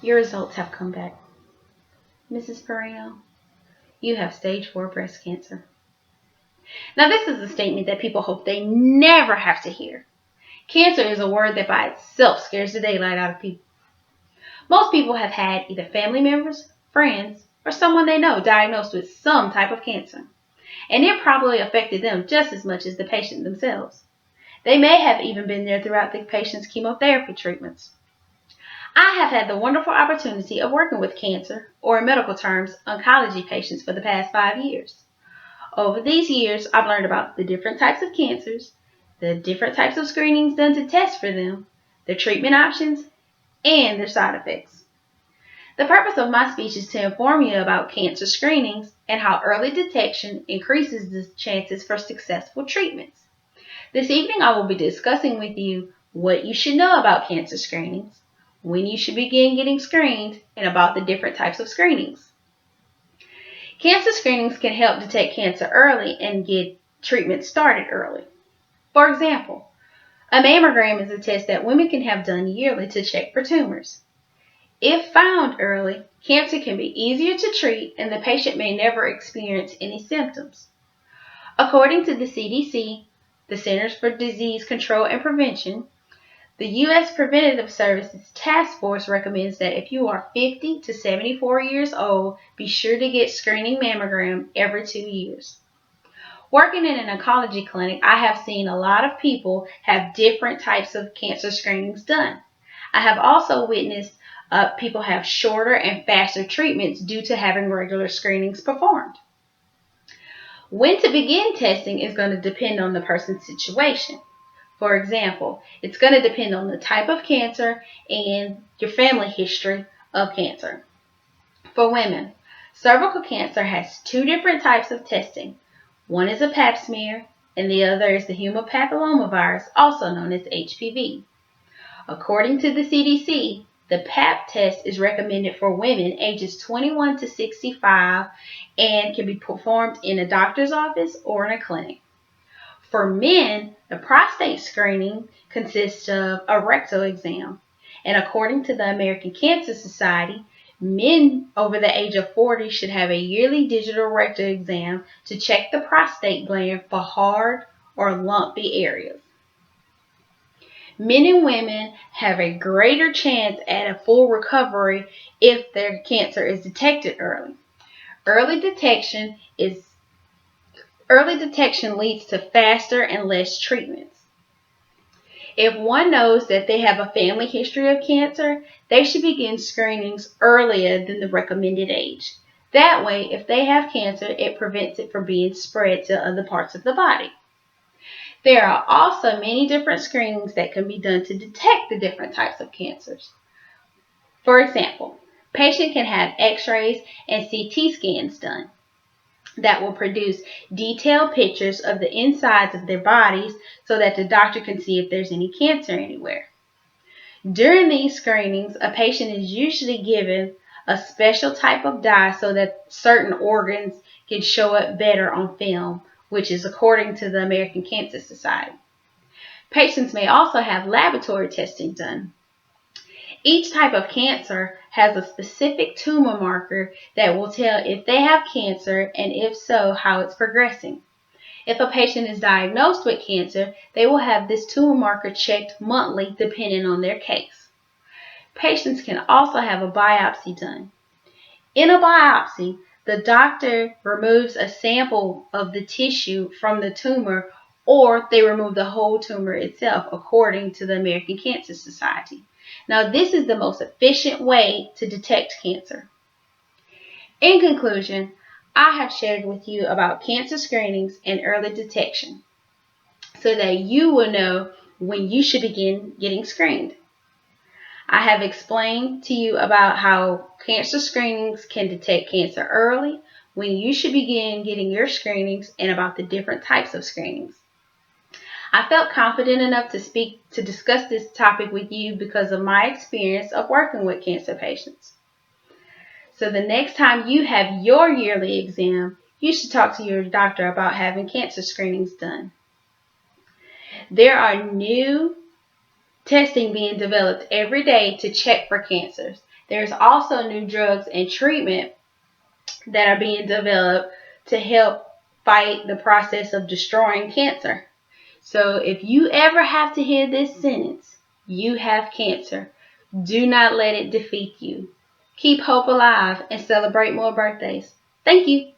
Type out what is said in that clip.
Your results have come back. Mrs. Perino, you have stage 4 breast cancer. Now, this is a statement that people hope they never have to hear. Cancer is a word that by itself scares the daylight out of people. Most people have had either family members, friends, or someone they know diagnosed with some type of cancer, and it probably affected them just as much as the patient themselves. They may have even been there throughout the patient's chemotherapy treatments. I have had the wonderful opportunity of working with cancer, or in medical terms, oncology patients for the past 5 years. Over these years, I've learned about the different types of cancers, the different types of screenings done to test for them, their treatment options, and their side effects. The purpose of my speech is to inform you about cancer screenings and how early detection increases the chances for successful treatments. This evening, I will be discussing with you what you should know about cancer screenings, when you should begin getting screened, and about the different types of screenings. Cancer screenings can help detect cancer early and get treatment started early. For example, a mammogram is a test that women can have done yearly to check for tumors. If found early, cancer can be easier to treat and the patient may never experience any symptoms. According to the CDC, the Centers for Disease Control and Prevention, the U.S. Preventive Services Task Force recommends that if you are 50 to 74 years old, be sure to get screening mammogram every 2 years. Working in an oncology clinic, I have seen a lot of people have different types of cancer screenings done. I have also witnessed people have shorter and faster treatments due to having regular screenings performed. When to begin testing is going to depend on the person's situation. For example, it's going to depend on the type of cancer and your family history of cancer. For women, cervical cancer has 2 different types of testing. One is a pap smear, and the other is the human papillomavirus, also known as HPV. According to the CDC, the pap test is recommended for women ages 21 to 65 and can be performed in a doctor's office or in a clinic. For men, the prostate screening consists of a rectal exam, and according to the American Cancer Society, men over the age of 40 should have a yearly digital rectal exam to check the prostate gland for hard or lumpy areas. Men and women have a greater chance at a full recovery if their cancer is detected early. Early detection leads to faster and less treatments. If one knows that they have a family history of cancer, they should begin screenings earlier than the recommended age. That way, if they have cancer, it prevents it from being spread to other parts of the body. There are also many different screenings that can be done to detect the different types of cancers. For example, a patient can have x-rays and CT scans done that will produce detailed pictures of the insides of their bodies so that the doctor can see if there's any cancer anywhere. During these screenings, a patient is usually given a special type of dye so that certain organs can show up better on film, which is according to the American Cancer Society. Patients may also have laboratory testing done. Each type of cancer has a specific tumor marker that will tell if they have cancer and if so, how it's progressing. If a patient is diagnosed with cancer, they will have this tumor marker checked monthly depending on their case. Patients can also have a biopsy done. In a biopsy, the doctor removes a sample of the tissue from the tumor, or they remove the whole tumor itself according to the American Cancer Society. Now, this is the most efficient way to detect cancer. In conclusion, I have shared with you about cancer screenings and early detection so that you will know when you should begin getting screened. I have explained to you about how cancer screenings can detect cancer early, when you should begin getting your screenings, and about the different types of screenings. I felt confident enough to discuss this topic with you because of my experience of working with cancer patients. So the next time you have your yearly exam, you should talk to your doctor about having cancer screenings done. There are new testing being developed every day to check for cancers. There's also new drugs and treatment that are being developed to help fight the process of destroying cancer. So if you ever have to hear this sentence, you have cancer, do not let it defeat you. Keep hope alive and celebrate more birthdays. Thank you.